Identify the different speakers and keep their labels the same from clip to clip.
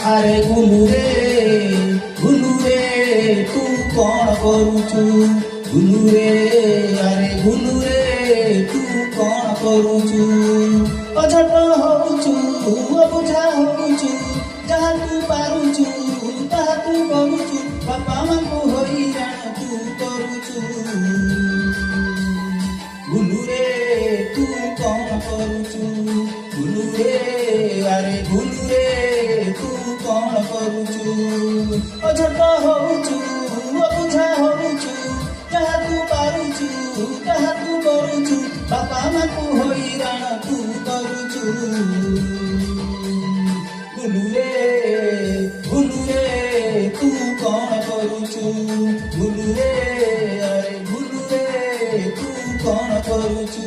Speaker 1: আরে গুনুরে তু কଣ କରୁଛୁ গুনুরে আরে গুনুরে তু কଣ କରୁଛୁ অঝଟ হଉଛୁ অବୁଝା ହଉଛୁ ଯାହା ତୁ ପାରୁଛୁ ତାହା ତୁ କରୁଛୁ ବାପା ମାଙ୍କୁ ହଇରାଣ ତୁ କରୁଛୁ গুনুরে তু কଣ କରୁଛୁ গুনুরে আরে গুনুরে তু কଣ କରୁଛୁ অঝଟ হଉଛୁ অବୁঝା হଉଛୁ ଯାହା ତୁ ପାରୁଛୁ ତାହା ତୁ କରୁଛୁ ବାପା ମାଙ୍କୁ ହଇରାଣ ତୁ କରୁଛୁ গুনুরে তু কଣ କରୁଛୁ গুনুরে আরে গুনুরে তু কଣ କରୁଛୁ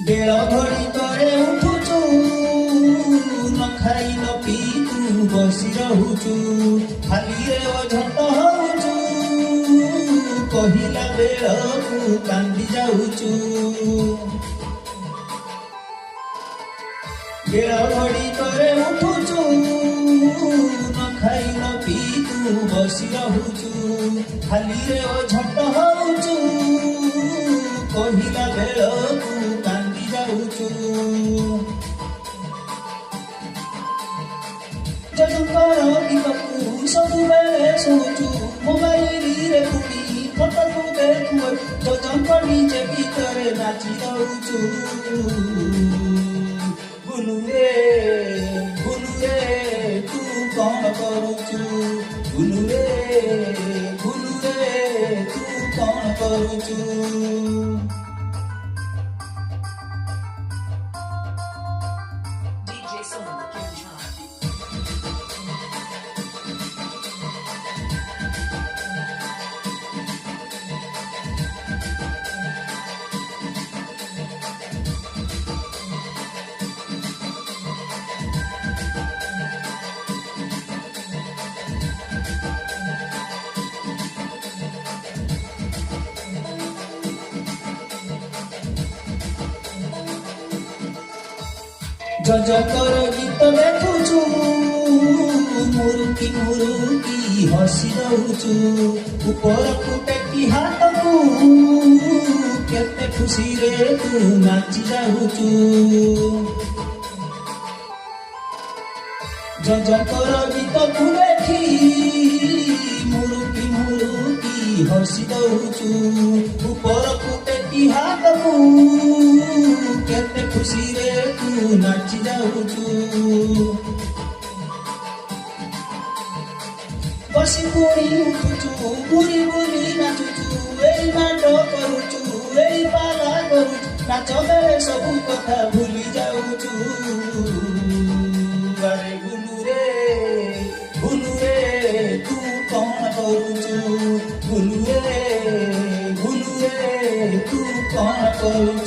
Speaker 1: বেଳ ঘড়ি ତଳେ ଉଠୁଛୁ ନ ଖାଇ ନ ପିଇ ତୁ ବସି ରହୁଛୁ ଖାଲିରେ ଅଝଟ ହଉଛୁ କହିଲା ବେଳକୁ କାନ୍ଦି ଯାଉଛୁ ବେଳ ଘড়ି ତଳେ ଉଠୁଛୁ ନ ଖାଇ ନ ପିଇ ତୁ ବସି ରହୁଛୁ ଖାଲିରେ ଅଝଟ ହଉଛୁ କହିଲା ବେଳକୁ କାନ୍ଦି ଯାଉଛୁ ଜଜଙ୍କର ଗୀତକୁ ସବୁବେଳେ ଶୁଣୁଛୁ ମୋବାଇଲରେ ପୁଣି ଫଟୋକୁ ଦେଖୁ ଜଜଙ୍କ ନିଜେ ଗୀତରେ ନାଚି ରହୁଛୁ ଗୁনুରେ ତୁ କଣ କରୁଛୁ ଗୁনুରେ ତୁ କଣ କରୁଛୁ ଜଜଙ୍କର ଗୀତ ଦେଖୁଛୁ ମୁରୁକି ହସି ରହୁଛୁ ଉପରକୁ ଟେକି ହାତକୁ କେତେ ଖୁସିରେ ତୁ ନାଚି ଯାଉଛୁ ଜଜଙ୍କର ଗୀତକୁ ଦେଖି ମୁରୁକି ହସି ଦଉଛୁ ଉପରକୁ ଟେକି ହାତକୁ କେତେ ଖୁସିରେ ତୁ ନାଚି ଯାଉଛୁ ବସି ପୁଣି ଉଠୁଛୁ ବୁଲି ନାଚୁଛୁ ଏଇ ନାଟ କରୁଛୁ ଏଇ ପାଲା କରୁଛୁ ନାଚ ବେଳେ ସବୁ କଥା ଭୁଲି ଯାଉଛୁ ଆରେ ଗୁনুରେ ତୁ କଣ କରୁଛୁ ଗୁনুରେ ତୁ କଣ କରୁଛୁ